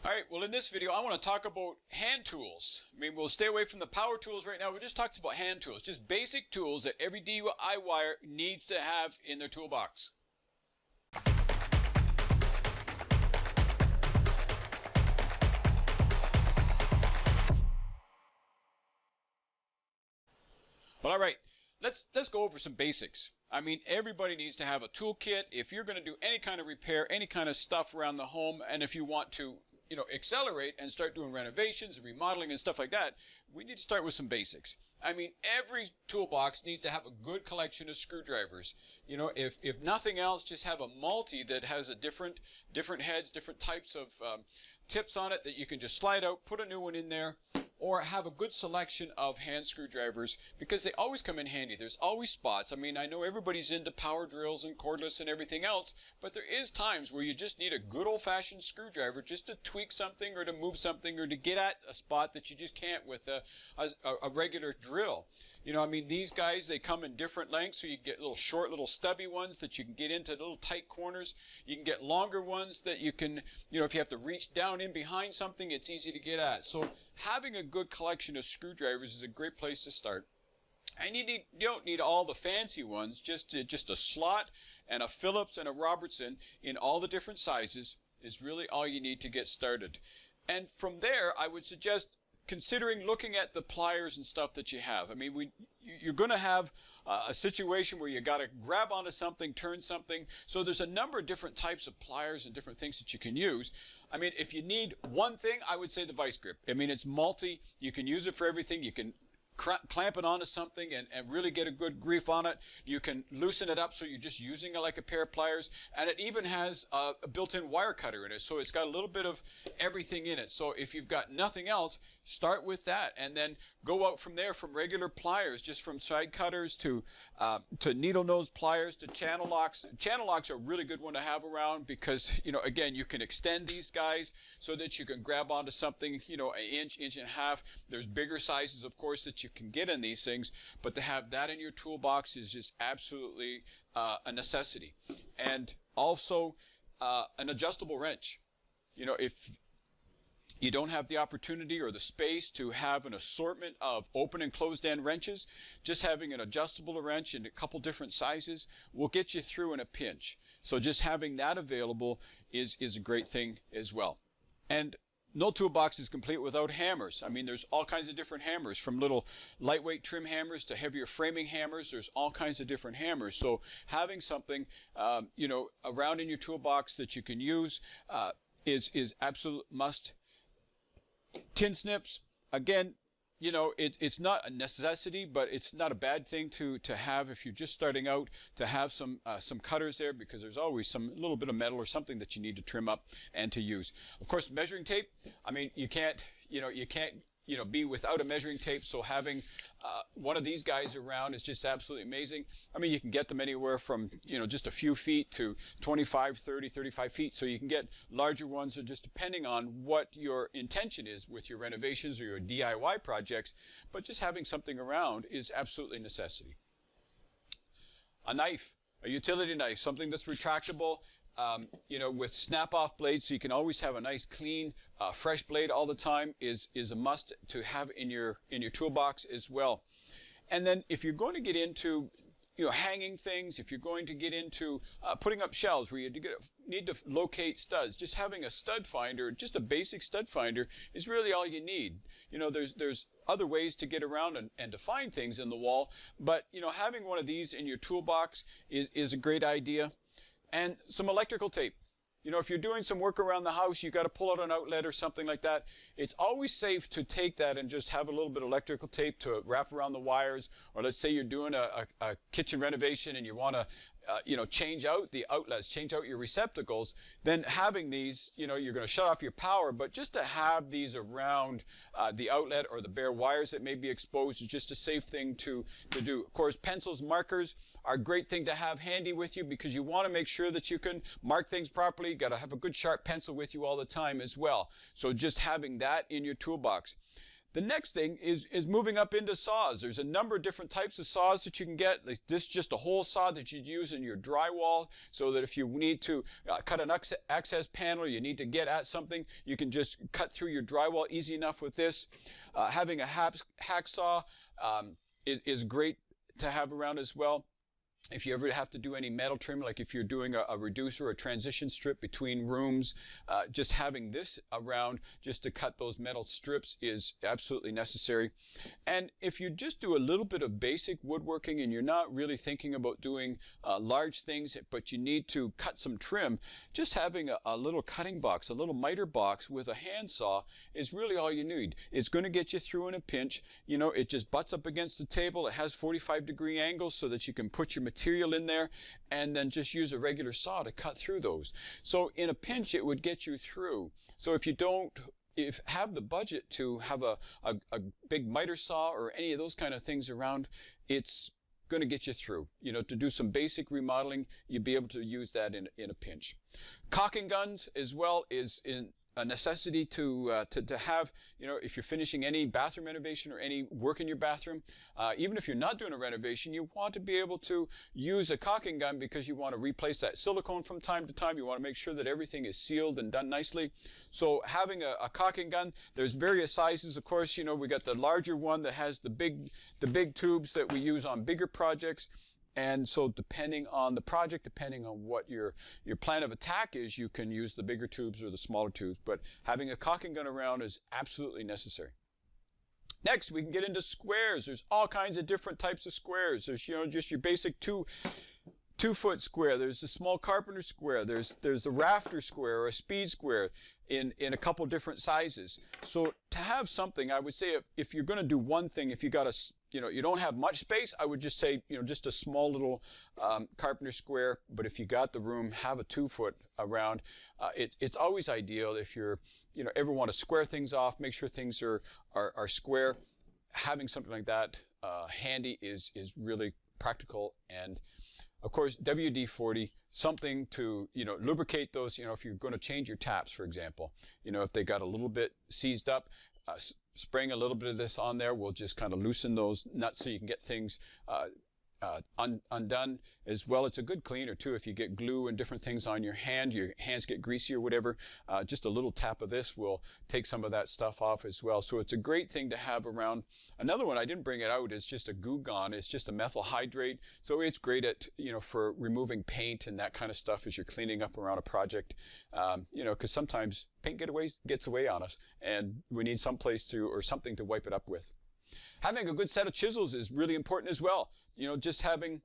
Alright, well in this video I want to talk about hand tools. I mean, we'll stay away from the power tools right now. We just talked about hand tools, just basic tools that every DIYer needs to have in their toolbox. Well, alright, let's go over some basics. I mean, everybody needs to have a toolkit if you're going to do any kind of repair, any kind of stuff around the home, and if you want to, accelerate and start doing renovations and remodeling and stuff like that, we need to start with some basics. I mean, every toolbox needs to have a good collection of screwdrivers. If nothing else, just have a multi that has a different heads, different types of tips on it that you can just slide out, put a new one in there, or have a good selection of hand screwdrivers because they always come in handy. There's always spots. I mean, I know everybody's into power drills and cordless and everything else, but there is times where you just need a good old-fashioned screwdriver just to tweak something or to move something or to get at a spot that you just can't with a regular drill. I mean, these guys, they come in different lengths, so you get little short, little stubby ones that you can get into little tight corners. You can get longer ones that you can, if you have to reach down in behind something, it's easy to get at. So having a good collection of screwdrivers is a great place to start. And you don't need all the fancy ones, just a slot and a Phillips and a Robertson in all the different sizes is really all you need to get started. And from there, I would suggest considering looking at the pliers and stuff that you have. I mean, you're going to have a situation where you got to grab onto something, turn something. So there's a number of different types of pliers and different things that you can use. I mean, if you need one thing, I would say the vice grip. I mean, it's multi. You can use it for everything. You can clamp it onto something and really get a good grip on it. You can loosen it up so you're just using it like a pair of pliers, and it even has a built-in wire cutter in it, so it's got a little bit of everything in it. So if you've got nothing else, start with that and then go out from there, from regular pliers, just from side cutters to needle nose pliers to channel locks. Channel locks are a really good one to have around because, again, you can extend these guys so that you can grab onto something, an inch and a half. There's bigger sizes, of course, that you can get in these things, but to have that in your toolbox is just absolutely a necessity. And also an adjustable wrench. If you don't have the opportunity or the space to have an assortment of open and closed end wrenches, just having an adjustable wrench in a couple different sizes will get you through in a pinch. So just having that available is a great thing as well. And no toolbox is complete without hammers. I mean, there's all kinds of different hammers, from little lightweight trim hammers to heavier framing hammers. There's all kinds of different hammers. So having something, around in your toolbox that you can use is absolute must. Tin snips, again, it's not a necessity, but it's not a bad thing to have if you're just starting out, to have some cutters there, because there's always some little bit of metal or something that you need to trim up and to use. Of course, measuring tape. I mean, you can't be without a measuring tape. So having one of these guys around is just absolutely amazing. I mean, you can get them anywhere from just a few feet to 25, 30, 35 feet. So you can get larger ones, or just depending on what your intention is with your renovations or your DIY projects. But just having something around is absolutely a necessity. A knife, a utility knife, something that's retractable. With snap-off blades, so you can always have a nice, clean, fresh blade all the time is a must to have in your toolbox as well. And then if you're going to get into hanging things, if you're going to get into putting up shelves where you need to locate studs, just having a stud finder, just a basic stud finder, is really all you need. There's other ways to get around and to find things in the wall, but having one of these in your toolbox is a great idea. And some electrical tape. If you're doing some work around the house, you got to pull out an outlet or something like that. It's always safe to take that and just have a little bit of electrical tape to wrap around the wires. Or let's say you're doing a kitchen renovation and you want to change out the outlets, change out your receptacles. Then having these, you're going to shut off your power, but just to have these around the outlet or the bare wires that may be exposed is just a safe thing to do. Of course, pencils, markers are a great thing to have handy with you because you want to make sure that you can mark things properly. You got to have a good sharp pencil with you all the time as well. So just having that in your toolbox. The next thing is moving up into saws. There's a number of different types of saws that you can get. Like this is just a whole saw that you'd use in your drywall, so that if you need to cut an access panel, you need to get at something, you can just cut through your drywall easy enough with this. Having a hacksaw is great to have around as well. If you ever have to do any metal trim, like if you're doing a reducer or a transition strip between rooms, just having this around just to cut those metal strips is absolutely necessary. And if you just do a little bit of basic woodworking and you're not really thinking about doing large things, but you need to cut some trim, just having a little cutting box, a little miter box with a handsaw is really all you need. It's going to get you through in a pinch. You know, it just butts up against the table. It has 45-degree angles so that you can put your material in there and then just use a regular saw to cut through those. So in a pinch it would get you through. So if you don't have the budget to have a big miter saw or any of those kind of things around, it's going to get you through. You know, to do some basic remodeling, you'd be able to use that in a pinch. Caulking guns as well is a necessity to have. You know, if you're finishing any bathroom renovation or any work in your bathroom, even if you're not doing a renovation, you want to be able to use a caulking gun because you want to replace that silicone from time to time. You want to make sure that everything is sealed and done nicely. So having a caulking gun, there's various sizes, of course. You know, we got the larger one that has the big tubes that we use on bigger projects. And so depending on the project, depending on what your plan of attack is, you can use the bigger tubes or the smaller tubes. But having a caulking gun around is absolutely necessary. Next, we can get into squares. There's all kinds of different types of squares. There's, you know, just your basic two-foot square. There's a small carpenter square. There's a rafter square or a speed square in a couple different sizes. So to have something, I would say if you're going to do one thing, if you got you don't have much space, I would just say, you know, just a small little carpenter square. But if you got the room, have a 2-foot around. It's always ideal if you're, you know, ever want to square things off, make sure things are square. Having something like that handy is really practical. And of course, WD-40, something to, you know, lubricate those. You know, if you're going to change your taps, for example, you know, if they got a little bit seized up, spraying a little bit of this on there will just kind of loosen those nuts so you can get things undone as well. It's a good cleaner too. If you get glue and different things on your hands get greasy or whatever, just a little tap of this will take some of that stuff off as well. So it's a great thing to have around. Another one, I didn't bring it out, is just a Goo Gone. It's just a methyl hydrate. So it's great at, you know, for removing paint and that kind of stuff as you're cleaning up around a project. You know, because sometimes paint gets away on us and we need some place to, or something to wipe it up with. Having a good set of chisels is really important as well. You know, just having,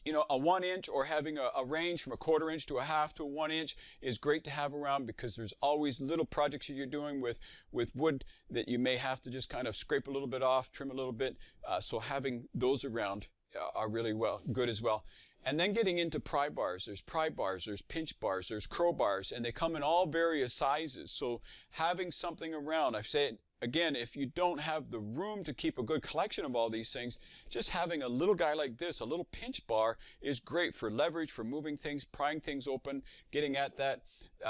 you know, a 1-inch or having a range from a 1/4 inch to a 1/2 to a 1 inch is great to have around, because there's always little projects that you're doing with wood that you may have to just kind of scrape a little bit off, trim a little bit. So having those around are really good as well. And then getting into pry bars. There's pry bars, there's pinch bars, there's crowbars, and they come in all various sizes. So having something around, I've said, again, if you don't have the room to keep a good collection of all these things, just having a little guy like this, a little pinch bar, is great for leverage, for moving things, prying things open, getting at that.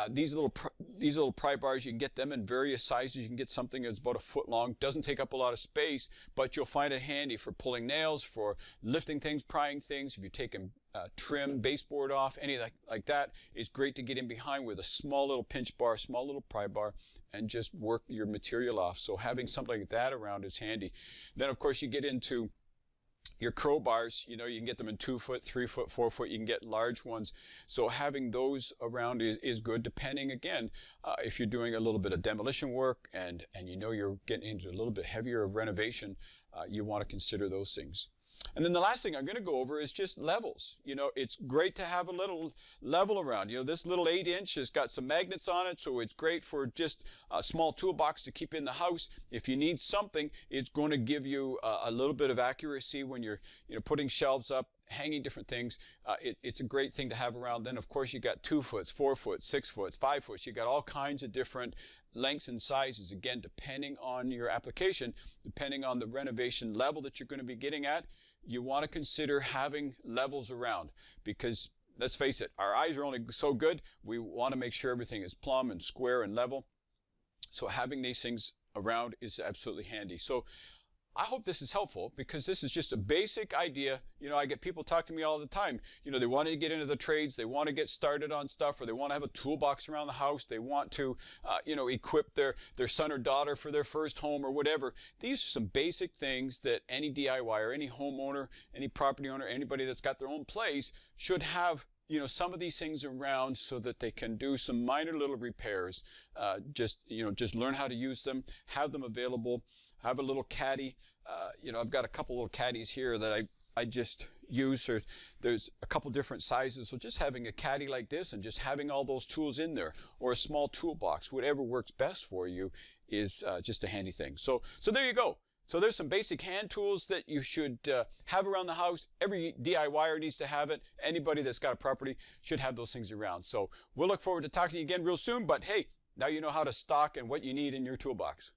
These little pry bars, you can get them in various sizes. You can get something that's about 1 foot long. Doesn't take up a lot of space, but you'll find it handy for pulling nails, for lifting things, prying things. If you're taking trim, baseboard off, anything like that, it's great to get in behind with a small little pinch bar, small little pry bar, and just work your material off. So having something like that around is handy. Then, of course, you get into your crowbars. You know, you can get them in 2 foot, 3 foot, 4 foot. You can get large ones. So having those around is good, depending, again, if you're doing a little bit of demolition work and you know you're getting into a little bit heavier of renovation, you want to consider those things. And then the last thing I'm going to go over is just levels. You know, it's great to have a little level around. You know, this little 8-inch has got some magnets on it, so it's great for just a small toolbox to keep in the house. If you need something, it's going to give you a little bit of accuracy when you're, you know, putting shelves up, hanging different things. It's a great thing to have around. Then, of course, you got 2 foot, 4 foot, 6 foot, 5 foot. You got all kinds of different lengths and sizes, again, depending on your application, depending on the renovation level that you're going to be getting at. You want to consider having levels around, because let's face it, our eyes are only so good. We want to make sure everything is plumb and square and level. So having these things around is absolutely handy. So I hope this is helpful, because this is just a basic idea. I get people talk to me all the time. They want to get into the trades, they want to get started on stuff, or they want to have a toolbox around the house, they want to, equip their son or daughter for their first home or whatever. These are some basic things that any DIYer, any homeowner, any property owner, anybody that's got their own place should have some of these things around, so that they can do some minor little repairs. Just learn how to use them, have them available. Have a little caddy. I've got a couple little caddies here that I just use. There's a couple different sizes. So just having a caddy like this and just having all those tools in there, or a small toolbox, whatever works best for you, is just a handy thing. So there you go. So there's some basic hand tools that you should have around the house. Every DIYer needs to have it. Anybody that's got a property should have those things around. So we'll look forward to talking to you again real soon. But hey, now you know how to stock and what you need in your toolbox.